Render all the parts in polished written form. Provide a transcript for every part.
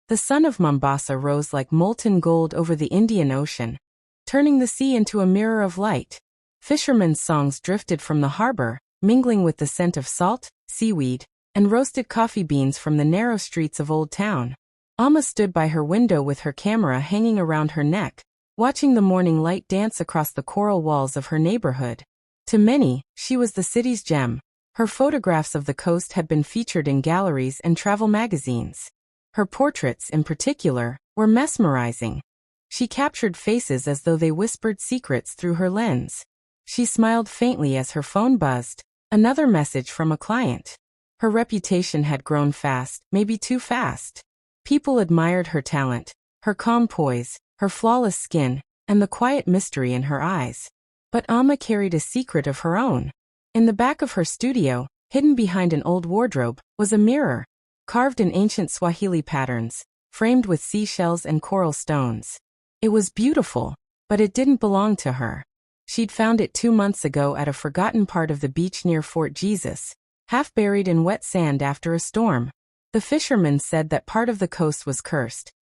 The sun of Mombasa rose like molten gold over the Indian Ocean, turning the sea into a mirror of light. Fishermen's songs drifted from the harbor, mingling with the scent of salt, seaweed, and roasted coffee beans from the narrow streets of Old Town. Amma stood by her window with her camera hanging around her neck, watching the morning light dance across the coral walls of her neighborhood. To many, she was the city's gem. Her photographs of the coast had been featured in galleries and travel magazines. Her portraits, in particular, were mesmerizing. She captured faces as though they whispered secrets through her lens. She smiled faintly as her phone buzzed. Another message from a client. Her reputation had grown fast, maybe too fast. People admired her talent, her calm poise, her flawless skin, and the quiet mystery in her eyes. But Amma carried a secret of her own. In the back of her studio, hidden behind an old wardrobe, was a mirror, carved in ancient Swahili patterns, framed with seashells and coral stones. It was beautiful, but it didn't belong to her. She'd found it 2 months ago at a forgotten part of the beach near Fort Jesus, half buried in wet sand after a storm. The fishermen said that part of the coast was cursed,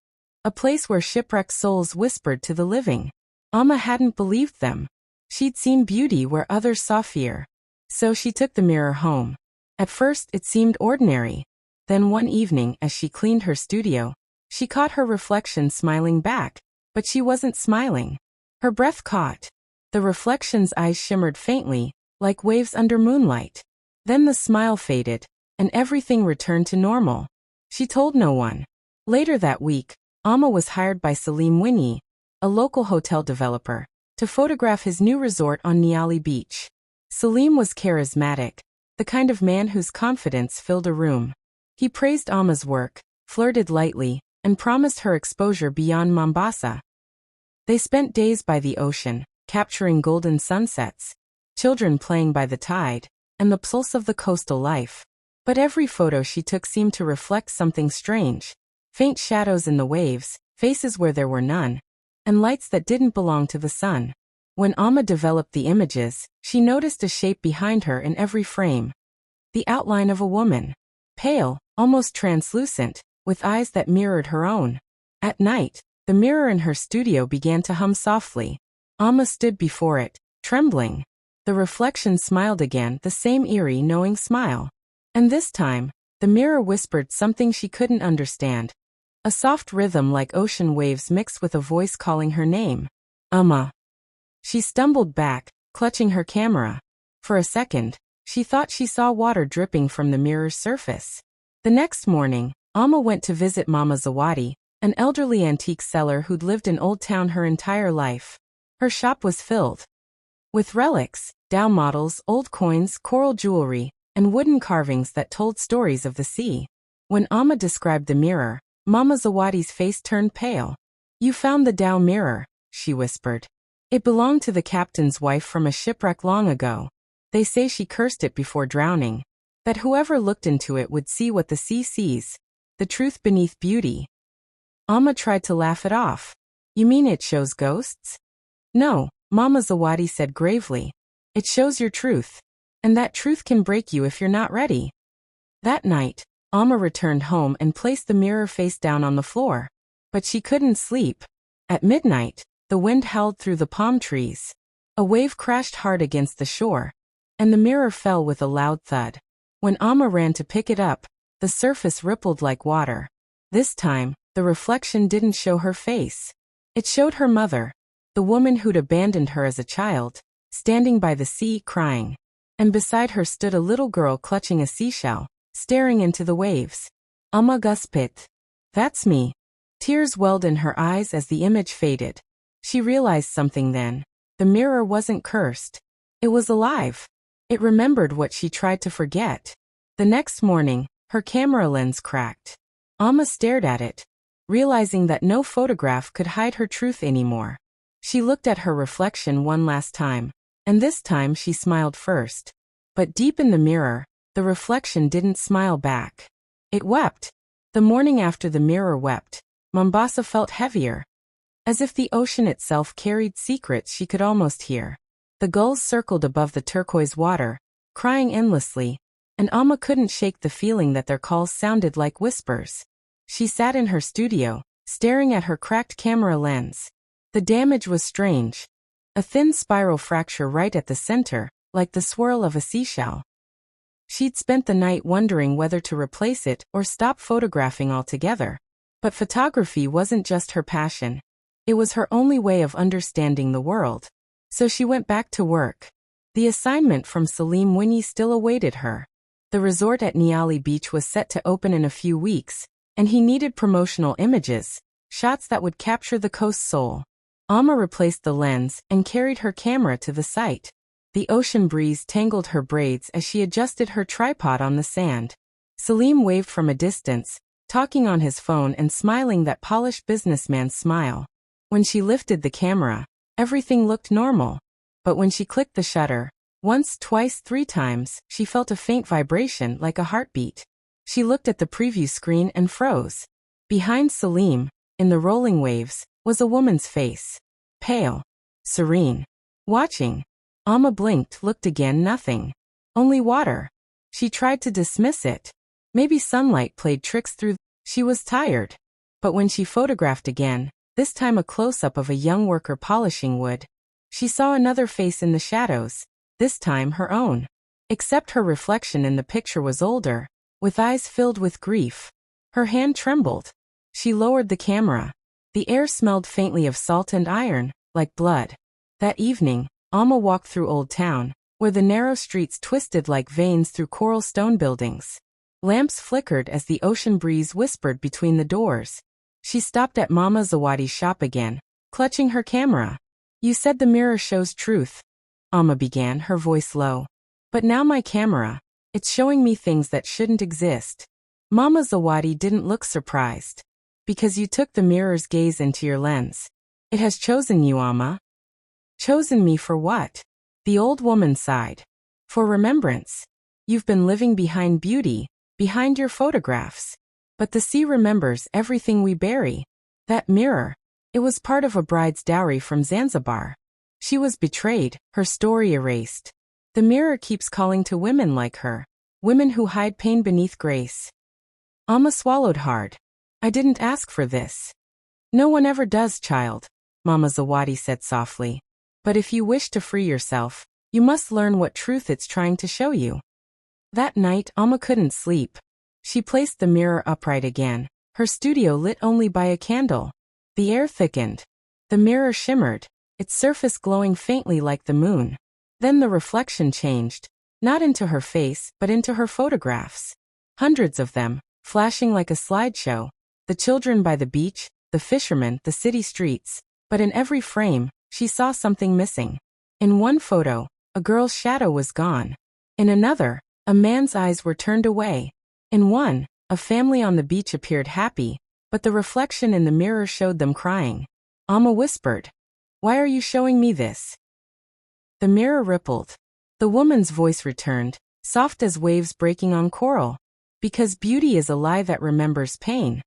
a place where shipwrecked souls whispered to the living. Amma hadn't believed them. She'd seen beauty where others saw fear. So she took the mirror home. At first it seemed ordinary. Then one evening as she cleaned her studio, she caught her reflection smiling back, but she wasn't smiling. Her breath caught. The reflection's eyes shimmered faintly, like waves under moonlight. Then the smile faded, and everything returned to normal. She told no one. Later that week, Amma was hired by Salim Winnie, a local hotel developer, to photograph his new resort on Nyali Beach. Salim was charismatic, the kind of man whose confidence filled a room. He praised Amma's work, flirted lightly, and promised her exposure beyond Mombasa. They spent days by the ocean, capturing golden sunsets, children playing by the tide, and the pulse of the coastal life. But every photo she took seemed to reflect something strange. Faint shadows in the waves, faces where there were none, and lights that didn't belong to the sun. When Amma developed the images, she noticed a shape behind her in every frame. The outline of a woman. Pale, almost translucent, with eyes that mirrored her own. At night, the mirror in her studio began to hum softly. Amma stood before it, trembling. The reflection smiled again, the same eerie, knowing smile. And this time, the mirror whispered something she couldn't understand. A soft rhythm like ocean waves mixed with a voice calling her name. Amma. She stumbled back, clutching her camera. For a second, she thought she saw water dripping from the mirror's surface. The next morning, Amma went to visit Mama Zawadi, an elderly antique seller who'd lived in Old Town her entire life. Her shop was filled with relics, dhow models, old coins, coral jewelry, and wooden carvings that told stories of the sea. When Amma described the mirror, Mama Zawadi's face turned pale. "You found the dhow mirror," she whispered. "It belonged to the captain's wife from a shipwreck long ago. They say she cursed it before drowning. That whoever looked into it would see what the sea sees, the truth beneath beauty." Amma tried to laugh it off. "You mean it shows ghosts?" "No," Mama Zawadi said gravely. "It shows your truth. And that truth can break you if you're not ready." That night, Amma returned home and placed the mirror face down on the floor. But she couldn't sleep. At midnight, the wind howled through the palm trees. A wave crashed hard against the shore, and the mirror fell with a loud thud. When Amma ran to pick it up, the surface rippled like water. This time, the reflection didn't show her face. It showed her mother, the woman who'd abandoned her as a child, standing by the sea crying. And beside her stood a little girl clutching a seashell, staring into the waves. Amma gasped. "That's me." Tears welled in her eyes as the image faded. She realized something then. The mirror wasn't cursed. It was alive. It remembered what she tried to forget. The next morning, her camera lens cracked. Amma stared at it, realizing that no photograph could hide her truth anymore. She looked at her reflection one last time, and this time she smiled first. But deep in the mirror, the reflection didn't smile back. It wept. The morning after the mirror wept, Mombasa felt heavier, as if the ocean itself carried secrets she could almost hear. The gulls circled above the turquoise water, crying endlessly, and Amma couldn't shake the feeling that their calls sounded like whispers. She sat in her studio, staring at her cracked camera lens. The damage was strange. A thin spiral fracture right at the center, like the swirl of a seashell. She'd spent the night wondering whether to replace it or stop photographing altogether. But photography wasn't just her passion. It was her only way of understanding the world. So she went back to work. The assignment from Salim Winnie still awaited her. The resort at Niali Beach was set to open in a few weeks, and he needed promotional images, shots that would capture the coast's soul. Alma replaced the lens and carried her camera to the site. The ocean breeze tangled her braids as she adjusted her tripod on the sand. Salim waved from a distance, talking on his phone and smiling that polished businessman's smile. When she lifted the camera, everything looked normal. But when she clicked the shutter, once, twice, 3 times, she felt a faint vibration like a heartbeat. She looked at the preview screen and froze. Behind Salim, in the rolling waves, was a woman's face. Pale. Serene. Watching. Alma blinked, looked again, nothing. Only water. She tried to dismiss it. Maybe sunlight played tricks through. She was tired. But when she photographed again, this time a close-up of a young worker polishing wood, she saw another face in the shadows, this time her own. Except her reflection in the picture was older, with eyes filled with grief. Her hand trembled. She lowered the camera. The air smelled faintly of salt and iron, like blood. That evening, Alma walked through Old Town, where the narrow streets twisted like veins through coral stone buildings. Lamps flickered as the ocean breeze whispered between the doors. She stopped at Mama Zawadi's shop again, clutching her camera. "You said the mirror shows truth," Alma began, her voice low. "But now my camera, it's showing me things that shouldn't exist." Mama Zawadi didn't look surprised. "Because you took the mirror's gaze into your lens. It has chosen you, Alma." "Chosen me for what?" The old woman sighed. "For remembrance. You've been living behind beauty, behind your photographs. But the sea remembers everything we bury. That mirror, it was part of a bride's dowry from Zanzibar. She was betrayed, her story erased. The mirror keeps calling to women like her, women who hide pain beneath grace." Alma swallowed hard. "I didn't ask for this." "No one ever does, child," Mama Zawadi said softly. "But if you wish to free yourself, you must learn what truth it's trying to show you." That night, Alma couldn't sleep. She placed the mirror upright again, her studio lit only by a candle. The air thickened. The mirror shimmered, its surface glowing faintly like the moon. Then the reflection changed, not into her face but into her photographs. Hundreds of them, flashing like a slideshow. The children by the beach, the fishermen, the city streets. But in every frame, she saw something missing. In one photo, a girl's shadow was gone. In another, a man's eyes were turned away. In one, a family on the beach appeared happy, but the reflection in the mirror showed them crying. Alma whispered, "Why are you showing me this?" The mirror rippled. The woman's voice returned, soft as waves breaking on coral. "Because beauty is a lie that remembers pain."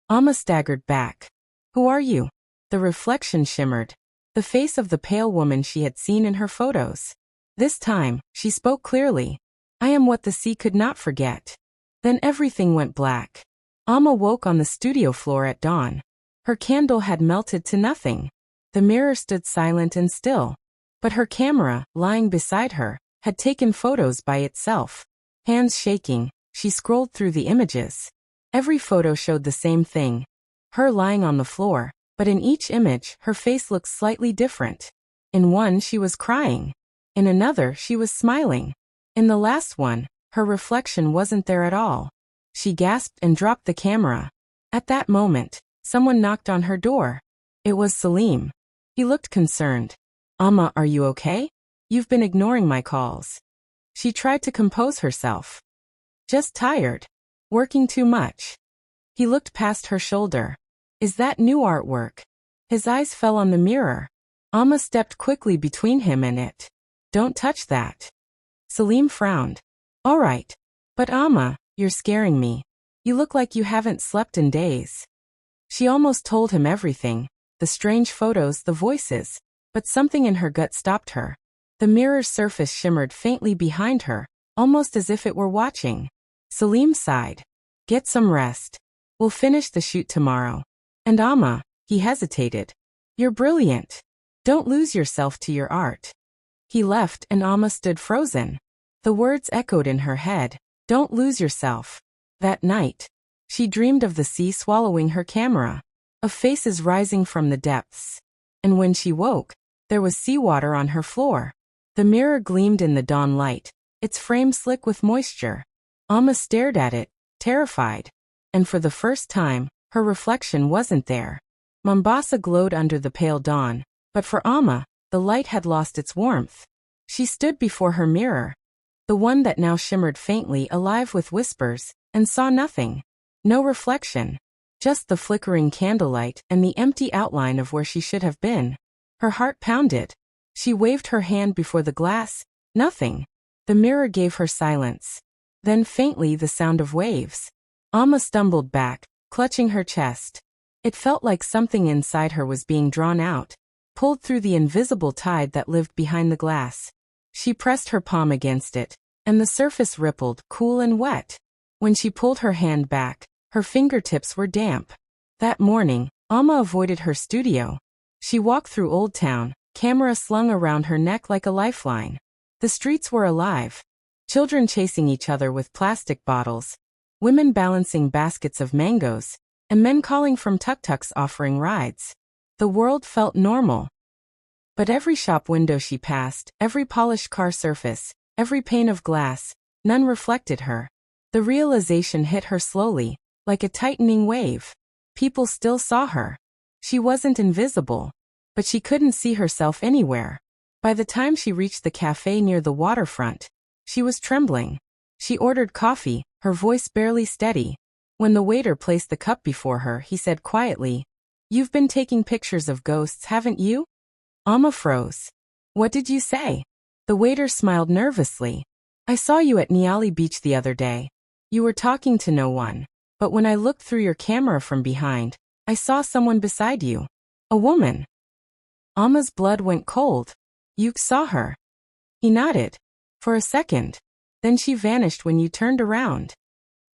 Alma staggered back. "Who are you?" The reflection shimmered. The face of the pale woman she had seen in her photos. This time, she spoke clearly. "I am what the sea could not forget." Then everything went black. Alma woke on the studio floor at dawn. Her candle had melted to nothing. The mirror stood silent and still. But her camera, lying beside her, had taken photos by itself. Hands shaking, she scrolled through the images. Every photo showed the same thing. Her lying on the floor, but in each image, her face looked slightly different. In one, she was crying. In another, she was smiling. In the last one, her reflection wasn't there at all. She gasped and dropped the camera. At that moment, someone knocked on her door. It was Salim. He looked concerned. "Alma, are you okay? You've been ignoring my calls." She tried to compose herself. "Just tired. Working too much." He looked past her shoulder. "Is that new artwork?" His eyes fell on the mirror. Alma stepped quickly between him and it. "Don't touch that." Salim frowned. "All right. But Alma, you're scaring me. You look like you haven't slept in days." She almost told him everything. The strange photos, the voices. But something in her gut stopped her. The mirror's surface shimmered faintly behind her, almost as if it were watching. Salim sighed. "Get some rest." We'll finish the shoot tomorrow. And Amma, he hesitated. You're brilliant. Don't lose yourself to your art. He left and Amma stood frozen. The words echoed in her head. Don't lose yourself. That night, she dreamed of the sea swallowing her camera, of faces rising from the depths. And when she woke, there was seawater on her floor. The mirror gleamed in the dawn light, its frame slick with moisture. Amma stared at it, terrified. And for the first time, her reflection wasn't there. Mombasa glowed under the pale dawn, but for Amma, the light had lost its warmth. She stood before her mirror, the one that now shimmered faintly alive with whispers, and saw nothing. No reflection. Just the flickering candlelight and the empty outline of where she should have been. Her heart pounded. She waved her hand before the glass. Nothing. The mirror gave her silence. Then faintly the sound of waves. Amma stumbled back, clutching her chest. It felt like something inside her was being drawn out, pulled through the invisible tide that lived behind the glass. She pressed her palm against it, and the surface rippled, cool and wet. When she pulled her hand back, her fingertips were damp. That morning, Amma avoided her studio. She walked through Old Town, camera slung around her neck like a lifeline. The streets were alive. Children chasing each other with plastic bottles, women balancing baskets of mangoes, and men calling from tuk-tuks offering rides. The world felt normal. But every shop window she passed, every polished car surface, every pane of glass, none reflected her. The realization hit her slowly, like a tightening wave. People still saw her. She wasn't invisible. But she couldn't see herself anywhere. By the time she reached the cafe near the waterfront, she was trembling. She ordered coffee, her voice barely steady. When the waiter placed the cup before her, he said quietly, "You've been taking pictures of ghosts, haven't you?" Amma froze. "What did you say?" The waiter smiled nervously. "I saw you at Nyali Beach the other day. You were talking to no one. But when I looked through your camera from behind, I saw someone beside you. A woman." Amma's blood went cold. "You saw her?" He nodded. "For a second. Then she vanished when you turned around."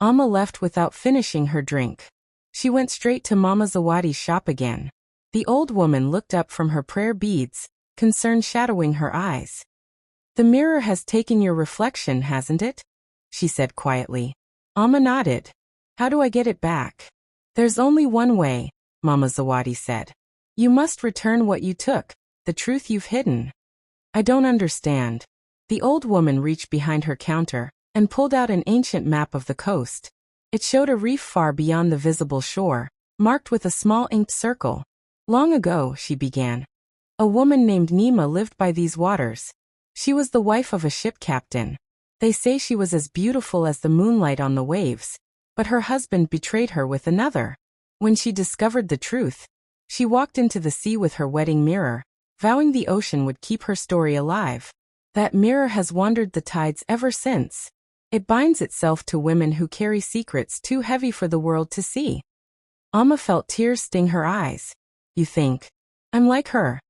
Amma left without finishing her drink. She went straight to Mama Zawadi's shop again. The old woman looked up from her prayer beads, concern shadowing her eyes. "The mirror has taken your reflection, hasn't it?" she said quietly. Amma nodded. "How do I get it back?" "There's only one way," Mama Zawadi said. "You must return what you took, the truth you've hidden." "I don't understand." The old woman reached behind her counter and pulled out an ancient map of the coast. It showed a reef far beyond the visible shore, marked with a small inked circle. "Long ago," she began, "a woman named Nima lived by these waters. She was the wife of a ship captain. They say she was as beautiful as the moonlight on the waves, but her husband betrayed her with another. When she discovered the truth, she walked into the sea with her wedding mirror, vowing the ocean would keep her story alive. That mirror has wandered the tides ever since. It binds itself to women who carry secrets too heavy for the world to see." Amma felt tears sting her eyes. "You think I'm like her?"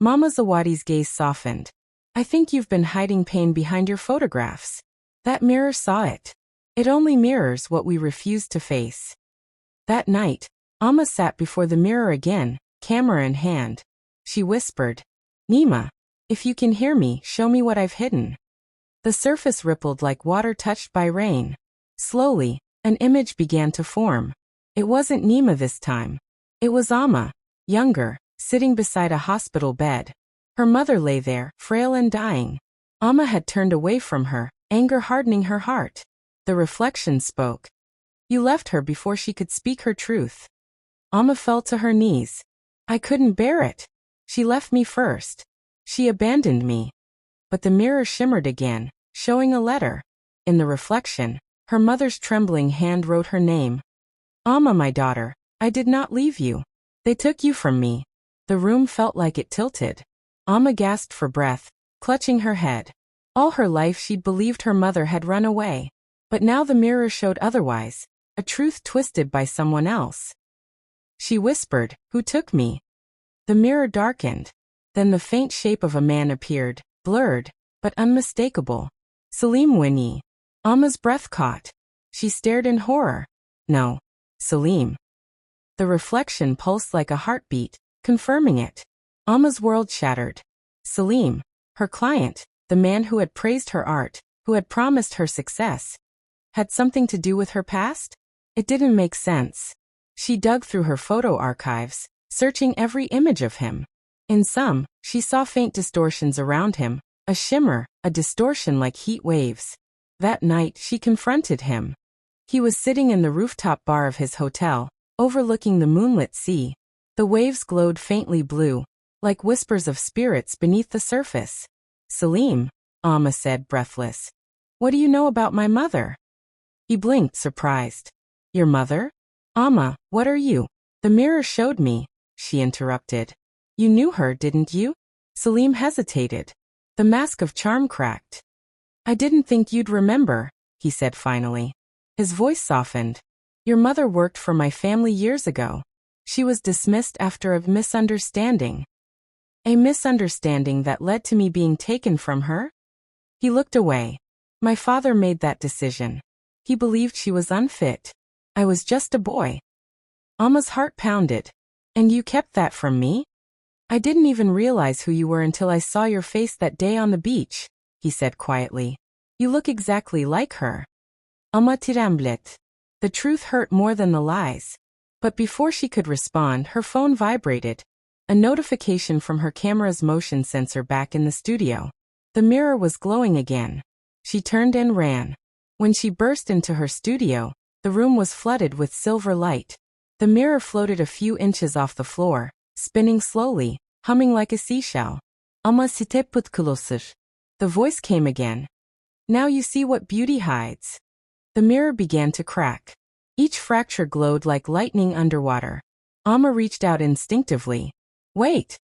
Mama Zawadi's gaze softened. "I think you've been hiding pain behind your photographs. That mirror saw it. It only mirrors what we refuse to face." That night, Amma sat before the mirror again, camera in hand. She whispered, "Nima, if you can hear me, show me what I've hidden." The surface rippled like water touched by rain. Slowly, an image began to form. It wasn't Nima this time. It was Amma, younger, sitting beside a hospital bed. Her mother lay there, frail and dying. Amma had turned away from her, anger hardening her heart. The reflection spoke. "You left her before she could speak her truth." Amma fell to her knees. "I couldn't bear it. She left me first. She abandoned me." But the mirror shimmered again, showing a letter. In the reflection, her mother's trembling hand wrote her name. "Amma, my daughter, I did not leave you. They took you from me." The room felt like it tilted. Amma gasped for breath, clutching her head. All her life she'd believed her mother had run away. But now the mirror showed otherwise, a truth twisted by someone else. She whispered, "Who took me?" The mirror darkened. Then the faint shape of a man appeared, blurred, but unmistakable. "Salim Winnie." Amma's breath caught. She stared in horror. "No. Salim. The reflection pulsed like a heartbeat, confirming it. Alma's world shattered. Salim, her client, the man who had praised her art, who had promised her success, had something to do with her past? It didn't make sense. She dug through her photo archives, searching every image of him. In some, she saw faint distortions around him, a shimmer, a distortion like heat waves. That night, she confronted him. He was sitting in the rooftop bar of his hotel, overlooking the moonlit sea. The waves glowed faintly blue, like whispers of spirits beneath the surface. Salim, Alma said, breathless. What do you know about my mother? He blinked, surprised. Your mother? Alma, what are you? The mirror showed me, she interrupted. You knew her, didn't you? Salim hesitated. The mask of charm cracked. I didn't think you'd remember, he said finally. His voice softened. Your mother worked for my family years ago. She was dismissed after a misunderstanding. A misunderstanding that led to me being taken from her? He looked away. My father made that decision. He believed she was unfit. I was just a boy. Alma's heart pounded. And you kept that from me? I didn't even realize who you were until I saw your face that day on the beach, he said quietly. You look exactly like her. Alma tremblait. The truth hurt more than the lies. But before she could respond, her phone vibrated. A notification from her camera's motion sensor back in the studio. The mirror was glowing again. She turned and ran. When she burst into her studio, the room was flooded with silver light. The mirror floated a few inches off the floor, spinning slowly, humming like a seashell. Ama c'était pas closer. The voice came again. Now you see what beauty hides. The mirror began to crack. Each fracture glowed like lightning underwater. Alma reached out instinctively. Wait!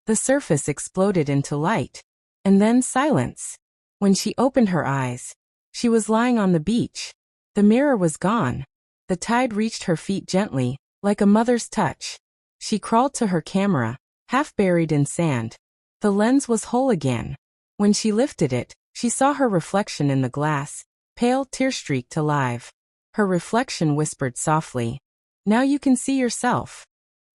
The surface exploded into light. And then silence. When she opened her eyes, she was lying on the beach. The mirror was gone. The tide reached her feet gently, like a mother's touch. She crawled to her camera, half buried in sand. The lens was whole again. When she lifted it, she saw her reflection in the glass, pale, tear-streaked alive. Her reflection whispered softly, "Now you can see yourself."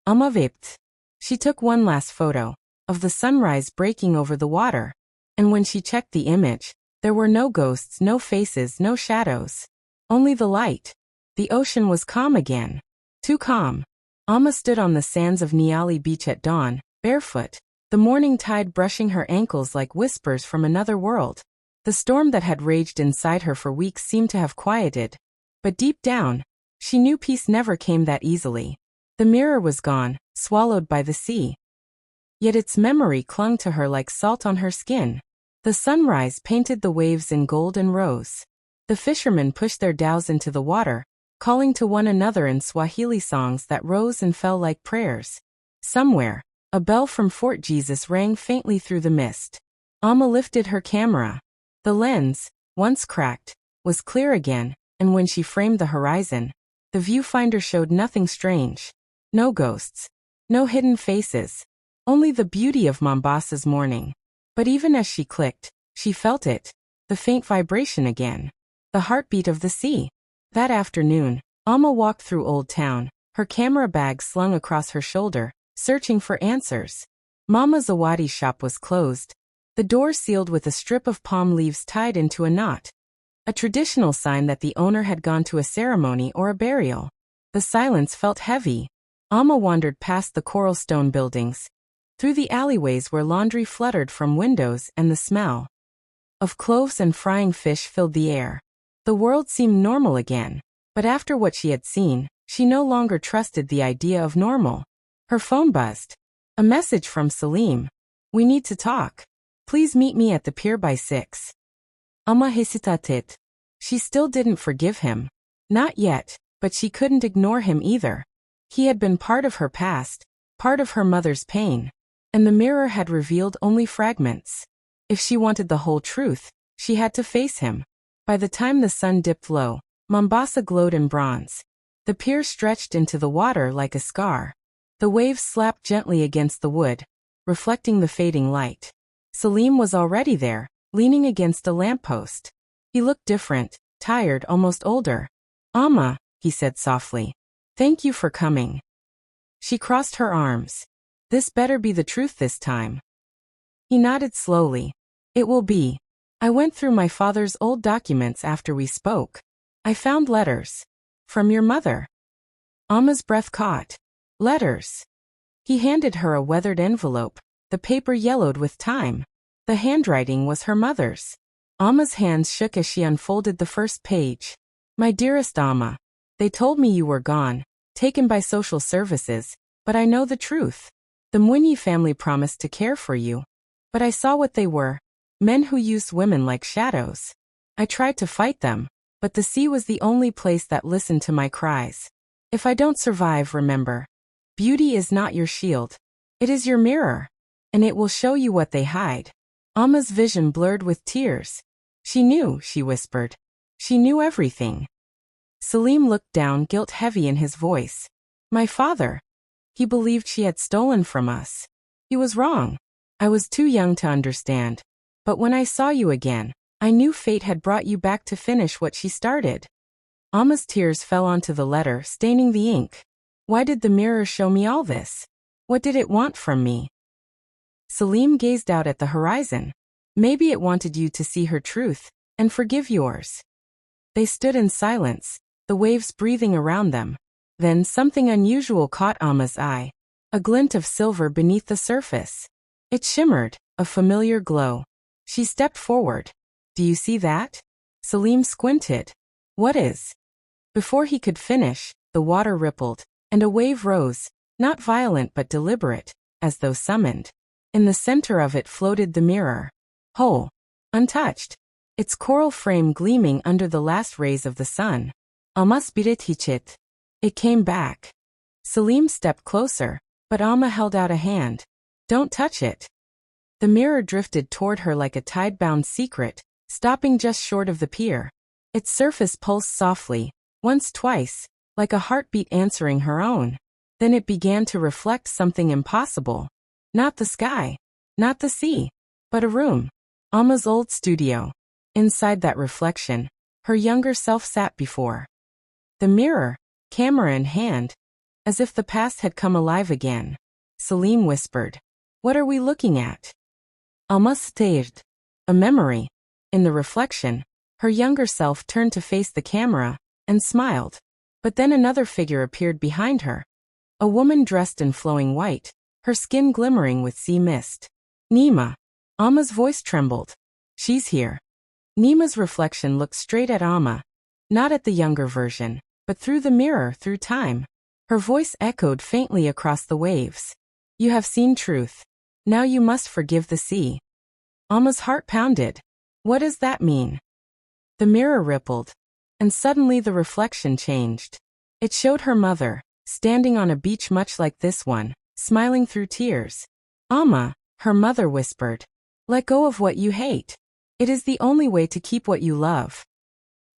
Alma wept. She took one last photo, of the sunrise breaking over the water. And when she checked the image, there were no ghosts, no faces, no shadows. Only the light. The ocean was calm again. Too calm. Alma stood on the sands of Niali Beach at dawn, barefoot, the morning tide brushing her ankles like whispers from another world. The storm that had raged inside her for weeks seemed to have quieted. But deep down, she knew peace never came that easily. The mirror was gone, swallowed by the sea. Yet its memory clung to her like salt on her skin. The sunrise painted the waves in gold and rose. The fishermen pushed their dhows into the water, calling to one another in Swahili songs that rose and fell like prayers. Somewhere, a bell from Fort Jesus rang faintly through the mist. Alma lifted her camera. The lens, once cracked, was clear again, and when she framed the horizon, the viewfinder showed nothing strange. No ghosts. No hidden faces. Only the beauty of Mombasa's morning. But even as she clicked, she felt it. The faint vibration again. The heartbeat of the sea. That afternoon, Alma walked through Old Town, her camera bag slung across her shoulder, searching for answers. Mama Zawadi's shop was closed. The door sealed with a strip of palm leaves tied into a knot. A traditional sign that the owner had gone to a ceremony or a burial. The silence felt heavy. Alma wandered past the coral stone buildings, through the alleyways where laundry fluttered from windows and the smell of cloves and frying fish filled the air. The world seemed normal again, but after what she had seen, she no longer trusted the idea of normal. Her phone buzzed. A message from Salim. "We need to talk. Please meet me at the pier by 6. Alma hesitated. She still didn't forgive him. Not yet, but she couldn't ignore him either. He had been part of her past, part of her mother's pain, and the mirror had revealed only fragments. If she wanted the whole truth, she had to face him. By the time the sun dipped low, Mombasa glowed in bronze. The pier stretched into the water like a scar. The waves slapped gently against the wood, reflecting the fading light. Salim was already there, leaning against a lamppost. He looked different, tired, almost older. "Alma," he said softly. Thank you for coming. She crossed her arms. This better be the truth this time. He nodded slowly. It will be. I went through my father's old documents after we spoke. I found letters. From your mother. Amma's breath caught. Letters. He handed her a weathered envelope, the paper yellowed with time. The handwriting was her mother's. Amma's hands shook as she unfolded the first page. My dearest Amma, they told me you were gone, taken by social services, but I know the truth. The Mwinyi family promised to care for you. But I saw what they were. Men who used women like shadows. I tried to fight them, but the sea was the only place that listened to my cries. If I don't survive, remember. Beauty is not your shield. It is your mirror. And it will show you what they hide. Amma's vision blurred with tears. She knew, she whispered. She knew everything. Salim looked down, guilt heavy in his voice. My father. He believed she had stolen from us. He was wrong. I was too young to understand. But when I saw you again, I knew fate had brought you back to finish what she started. Amma's tears fell onto the letter, staining the ink. Why did the mirror show me all this? What did it want from me? Salim gazed out at the horizon. Maybe it wanted you to see her truth, and forgive yours. They stood in silence, the waves breathing around them. Then something unusual caught Amma's eye. A glint of silver beneath the surface. It shimmered, a familiar glow. She stepped forward. Do you see that? Salim squinted. What is? Before he could finish, the water rippled, and a wave rose, not violent but deliberate, as though summoned. In the center of it floated the mirror. Whole. Untouched. Its coral frame gleaming under the last rays of the sun. Amma spirit hichit. It came back. Salim stepped closer, but Amma held out a hand. Don't touch it. The mirror drifted toward her like a tide-bound secret, stopping just short of the pier. Its surface pulsed softly, once, twice, like a heartbeat answering her own. Then it began to reflect something impossible. Not the sky, not the sea, but a room. Amma's old studio. Inside that reflection, her younger self sat before the mirror, camera in hand, as if the past had come alive again. Salim whispered, what are we looking at? Amma stared. A memory. In the reflection, her younger self turned to face the camera, and smiled. But then another figure appeared behind her. A woman dressed in flowing white, her skin glimmering with sea mist. Nima. Amma's voice trembled. She's here. Nima's reflection looked straight at Amma. Not at the younger version, but through the mirror, through time. Her voice echoed faintly across the waves. You have seen truth. Now you must forgive the sea. Amma's heart pounded. What does that mean? The mirror rippled, and suddenly the reflection changed. It showed her mother, standing on a beach much like this one, smiling through tears. Amma, her mother whispered. Let go of what you hate. It is the only way to keep what you love.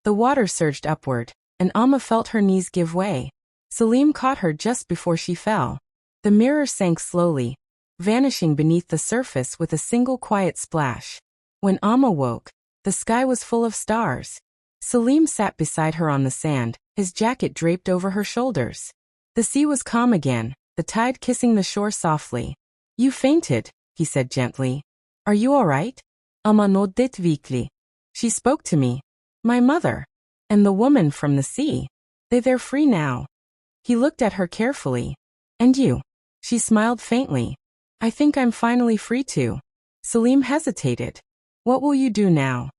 The water surged upward, and Amma felt her knees give way. Salim caught her just before she fell. The mirror sank slowly, vanishing beneath the surface with a single quiet splash. When Amma woke, the sky was full of stars. Salim sat beside her on the sand, his jacket draped over her shoulders. The sea was calm again, the tide kissing the shore softly. You fainted, he said gently. Are you all right? Amma nodded weakly. She spoke to me. My mother. And the woman from the sea. They're free now. He looked at her carefully. And you? She smiled faintly. I think I'm finally free too. Salim hesitated. What will you do now?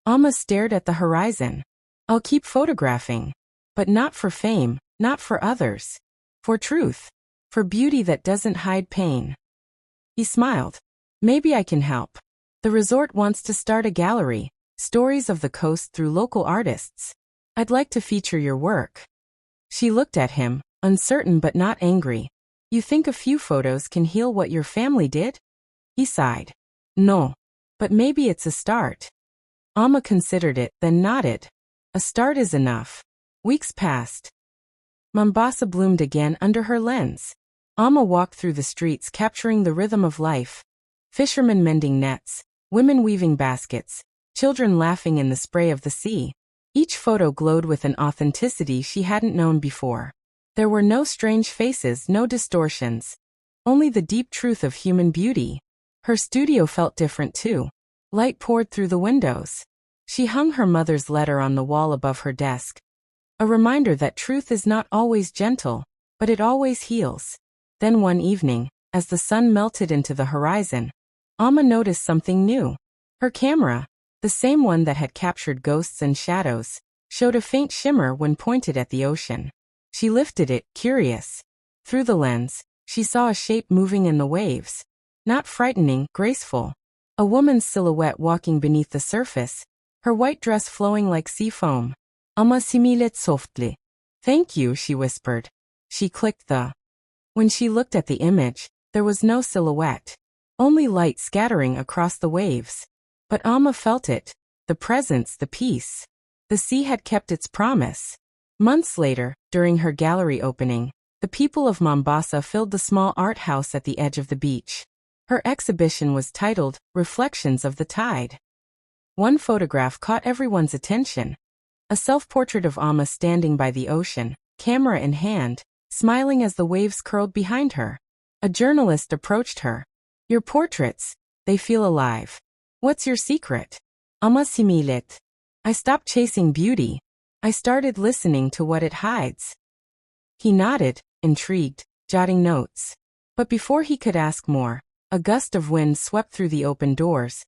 Amma stared at the horizon. I'll keep photographing. But not for fame, not for others. For truth. For beauty that doesn't hide pain. He smiled. Maybe I can help. The resort wants to start a gallery, stories of the coast through local artists. I'd like to feature your work. She looked at him, uncertain but not angry. You think a few photos can heal what your family did? He sighed. No. But maybe it's a start. Amma considered it, then nodded. A start is enough. Weeks passed. Mombasa bloomed again under her lens. Amma walked through the streets capturing the rhythm of life. Fishermen mending nets, women weaving baskets, children laughing in the spray of the sea. Each photo glowed with an authenticity she hadn't known before. There were no strange faces, no distortions. Only the deep truth of human beauty. Her studio felt different too. Light poured through the windows. She hung her mother's letter on the wall above her desk. A reminder that truth is not always gentle, but it always heals. Then one evening, as the sun melted into the horizon, Amma noticed something new. Her camera, the same one that had captured ghosts and shadows, showed a faint shimmer when pointed at the ocean. She lifted it, curious. Through the lens, she saw a shape moving in the waves. Not frightening, graceful. A woman's silhouette walking beneath the surface, her white dress flowing like sea foam. Amma similed softly. Thank you, she whispered. She clicked the. When she looked at the image, there was no silhouette. Only light scattering across the waves. But Amma felt it. The presence, the peace. The sea had kept its promise. Months later, during her gallery opening, the people of Mombasa filled the small art house at the edge of the beach. Her exhibition was titled, Reflections of the Tide. One photograph caught everyone's attention. A self-portrait of Amma standing by the ocean, camera in hand, smiling as the waves curled behind her. A journalist approached her. Your portraits, they feel alive. What's your secret? Amma similet. I stopped chasing beauty. I started listening to what it hides. He nodded, intrigued, jotting notes. But before he could ask more, a gust of wind swept through the open doors,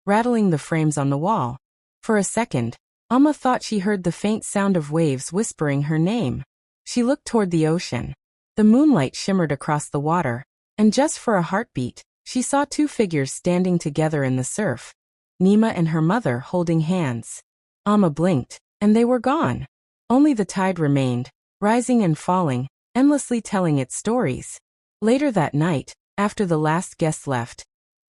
rattling the frames on the wall. For a second, Amma thought she heard the faint sound of waves whispering her name. She looked toward the ocean. The moonlight shimmered across the water, and just for a heartbeat, she saw two figures standing together in the surf. Nima and her mother holding hands. Amma blinked, and they were gone. Only the tide remained, rising and falling, endlessly telling its stories. Later that night, after the last guest left,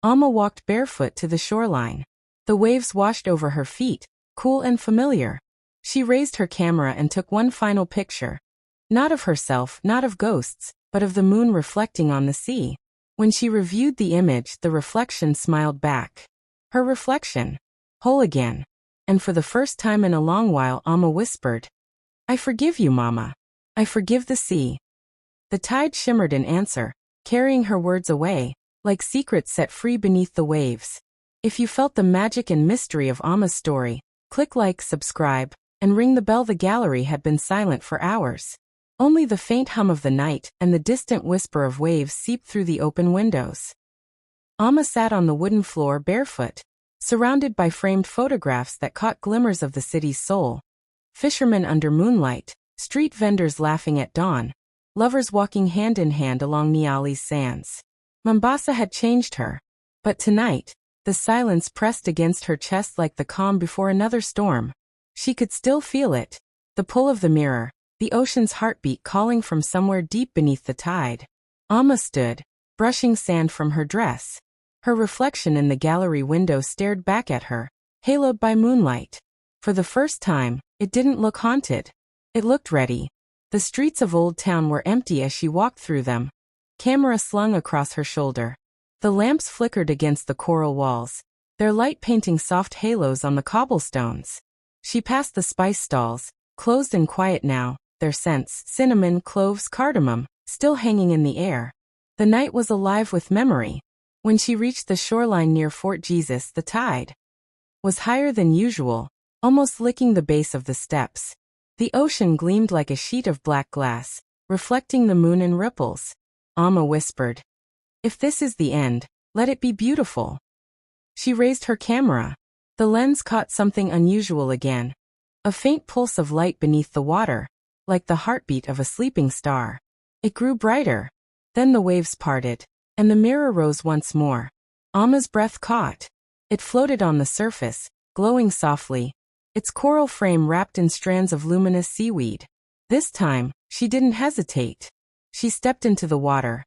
Amma walked barefoot to the shoreline. The waves washed over her feet, cool and familiar. She raised her camera and took one final picture. Not of herself, not of ghosts, but of the moon reflecting on the sea. When she reviewed the image, the reflection smiled back. Her reflection. Whole again. And for the first time in a long while, Amma whispered, I forgive you, Mama. I forgive the sea. The tide shimmered in answer, carrying her words away, like secrets set free beneath the waves. If you felt the magic and mystery of Amma's story, click like, subscribe, and ring the bell. The gallery had been silent for hours. Only the faint hum of the night and the distant whisper of waves seeped through the open windows. Amma sat on the wooden floor barefoot, surrounded by framed photographs that caught glimmers of the city's soul. Fishermen under moonlight, street vendors laughing at dawn, lovers walking hand in hand along Niali's sands. Mombasa had changed her. But tonight, the silence pressed against her chest like the calm before another storm. She could still feel it, the pull of the mirror, the ocean's heartbeat calling from somewhere deep beneath the tide. Amma stood, brushing sand from her dress. Her reflection in the gallery window stared back at her, haloed by moonlight. For the first time, it didn't look haunted. It looked ready. The streets of Old Town were empty as she walked through them. Camera slung across her shoulder. The lamps flickered against the coral walls, their light painting soft halos on the cobblestones. She passed the spice stalls, closed and quiet now, their scents, cinnamon, cloves, cardamom, still hanging in the air. The night was alive with memory. When she reached the shoreline near Fort Jesus, the tide was higher than usual, almost licking the base of the steps. The ocean gleamed like a sheet of black glass, reflecting the moon in ripples. Amma whispered, If this is the end, let it be beautiful. She raised her camera. The lens caught something unusual again. A faint pulse of light beneath the water, like the heartbeat of a sleeping star. It grew brighter. Then the waves parted, and the mirror rose once more. Amma's breath caught. It floated on the surface, glowing softly, its coral frame wrapped in strands of luminous seaweed. This time, she didn't hesitate. She stepped into the water,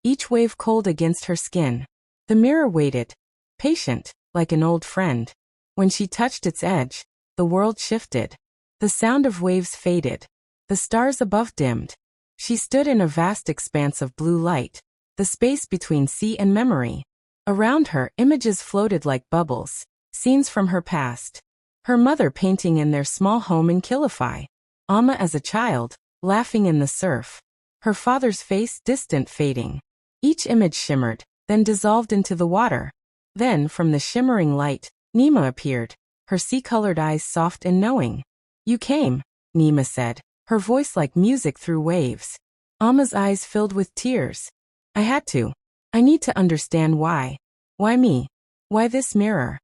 each wave cold against her skin. The mirror waited, patient, like an old friend. When she touched its edge, the world shifted. The sound of waves faded. The stars above dimmed. She stood in a vast expanse of blue light, the space between sea and memory. Around her, images floated like bubbles, scenes from her past. Her mother painting in their small home in Kilifi. Amma as a child, laughing in the surf. Her father's face distant, fading. Each image shimmered, then dissolved into the water. Then, from the shimmering light, Nima appeared, her sea-colored eyes soft and knowing. "You came," Nima said, her voice like music through waves. Amma's eyes filled with tears. "I had to. I need to understand why. Why me? Why this mirror?"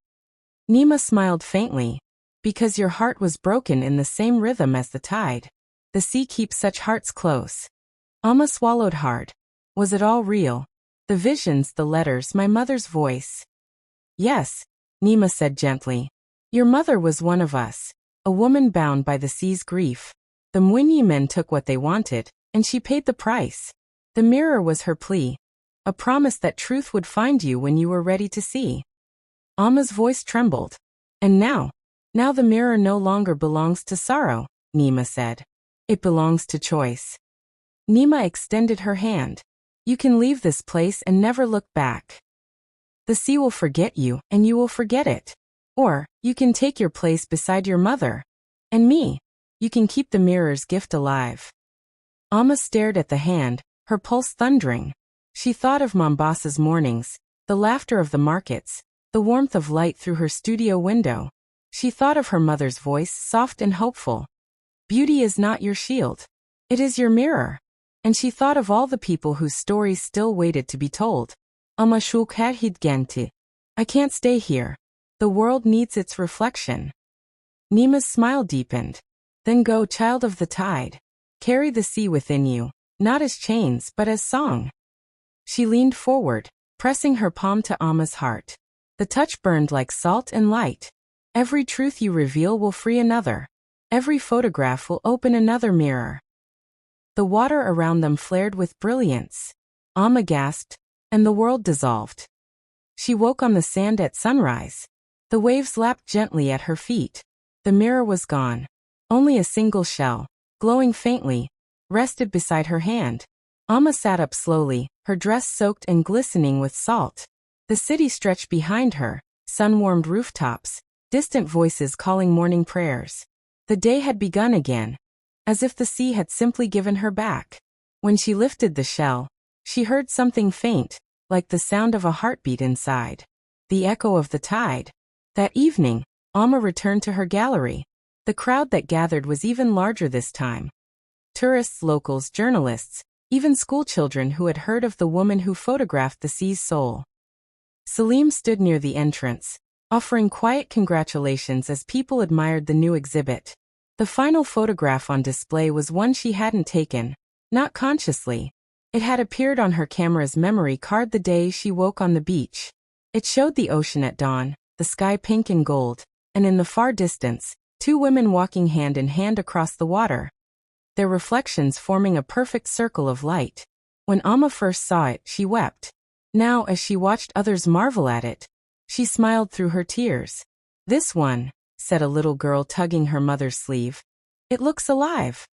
Nima smiled faintly. "Because your heart was broken in the same rhythm as the tide. The sea keeps such hearts close." Amma swallowed hard. Was it all real? The visions, the letters, my mother's voice? "Yes," Nima said gently. "Your mother was one of us, a woman bound by the sea's grief. The Mwinyi men took what they wanted, and she paid the price. The mirror was her plea, a promise that truth would find you when you were ready to see." Amma's voice trembled. "And now the mirror no longer belongs to sorrow," Nima said. "It belongs to choice." Nima extended her hand. "You can leave this place and never look back. The sea will forget you, and you will forget it. Or, you can take your place beside your mother. And me. You can keep the mirror's gift alive." Amma stared at the hand, her pulse thundering. She thought of Mombasa's mornings, the laughter of the markets, the warmth of light through her studio window. She thought of her mother's voice, soft and hopeful. "Beauty is not your shield. It is your mirror." And she thought of all the people whose stories still waited to be told. "Ama shulkar hidgenti. I can't stay here. The world needs its reflection." Nima's smile deepened. "Then go, child of the tide. Carry the sea within you, not as chains but as song." She leaned forward, pressing her palm to Amma's heart. The touch burned like salt and light. "Every truth you reveal will free another. Every photograph will open another mirror." The water around them flared with brilliance. Amma gasped, and the world dissolved. She woke on the sand at sunrise. The waves lapped gently at her feet. The mirror was gone. Only a single shell, glowing faintly, rested beside her hand. Amma sat up slowly, her dress soaked and glistening with salt. The city stretched behind her, sun-warmed rooftops, distant voices calling morning prayers. The day had begun again, as if the sea had simply given her back. When she lifted the shell, she heard something faint, like the sound of a heartbeat inside. The echo of the tide. That evening, Amma returned to her gallery. The crowd that gathered was even larger this time. Tourists, locals, journalists, even schoolchildren who had heard of the woman who photographed the sea's soul. Salim stood near the entrance, offering quiet congratulations as people admired the new exhibit. The final photograph on display was one she hadn't taken, not consciously. It had appeared on her camera's memory card the day she woke on the beach. It showed the ocean at dawn, the sky pink and gold, and in the far distance, two women walking hand in hand across the water, their reflections forming a perfect circle of light. When Amma first saw it, she wept. Now, as she watched others marvel at it, she smiled through her tears. "This one," said a little girl tugging her mother's sleeve. "It looks alive."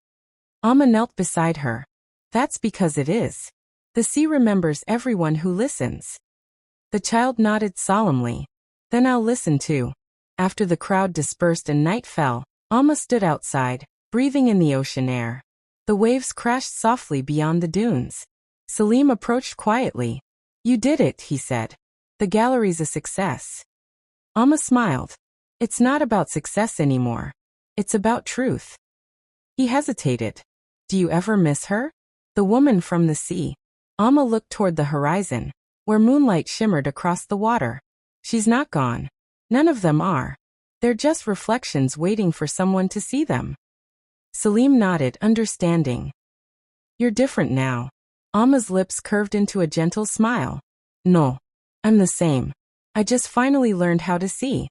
Amma knelt beside her. "That's because it is. The sea remembers everyone who listens." The child nodded solemnly. "Then I'll listen too." After the crowd dispersed and night fell, Amma stood outside, breathing in the ocean air. The waves crashed softly beyond the dunes. Salim approached quietly. "You did it," he said. "The gallery's a success." Amma smiled. "It's not about success anymore. It's about truth." He hesitated. "Do you ever miss her? The woman from the sea?" Amma looked toward the horizon, where moonlight shimmered across the water. "She's not gone. None of them are. They're just reflections waiting for someone to see them." Salim nodded, understanding. "You're different now." Amma's lips curved into a gentle smile. "No. I'm the same. I just finally learned how to see."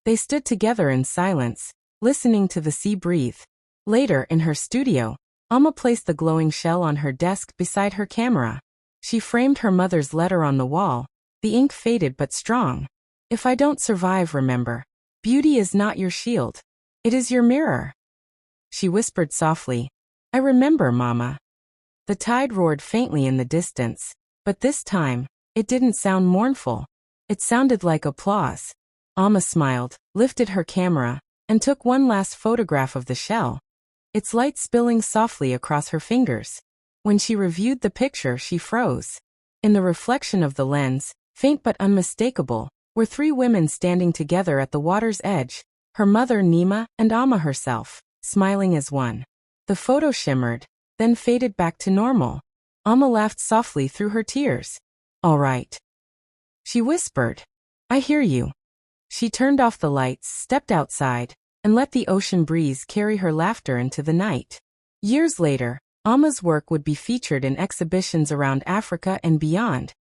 They stood together in silence, listening to the sea breathe. Later, in her studio, Amma placed the glowing shell on her desk beside her camera. She framed her mother's letter on the wall. The ink faded but strong. "If I don't survive, remember, beauty is not your shield. It is your mirror." She whispered softly, "I remember, Mama." The tide roared faintly in the distance, but this time, it didn't sound mournful. It sounded like applause. Amma smiled, lifted her camera, and took one last photograph of the shell. its light spilling softly across her fingers. When she reviewed the picture, she froze. In the reflection of the lens, faint but unmistakable, were three women standing together at the water's edge, her mother Nima and Amma herself, smiling as one. The photo shimmered, then faded back to normal. Amma laughed softly through her tears. "All right," she whispered. "I hear you." She turned off the lights, stepped outside, and let the ocean breeze carry her laughter into the night. Years later, Amma's work would be featured in exhibitions around Africa and beyond.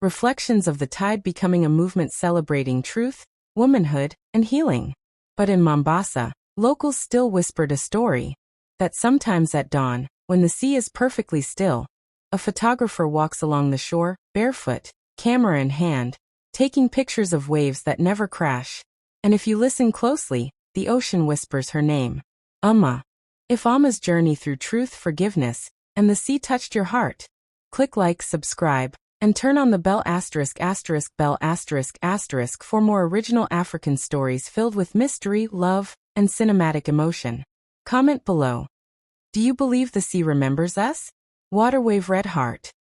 Reflections of the tide becoming a movement celebrating truth, womanhood, and healing. But in Mombasa, locals still whispered a story that sometimes at dawn, when the sea is perfectly still, a photographer walks along the shore, barefoot, camera in hand, taking pictures of waves that never crash. And if you listen closely, the ocean whispers her name. Amma. If Amma's journey through truth, forgiveness, and the sea touched your heart, click like, subscribe, and turn on the bell **bell** for more original African stories filled with mystery, love, and cinematic emotion. Comment below. Do you believe the sea remembers us? Waterwave Red Heart.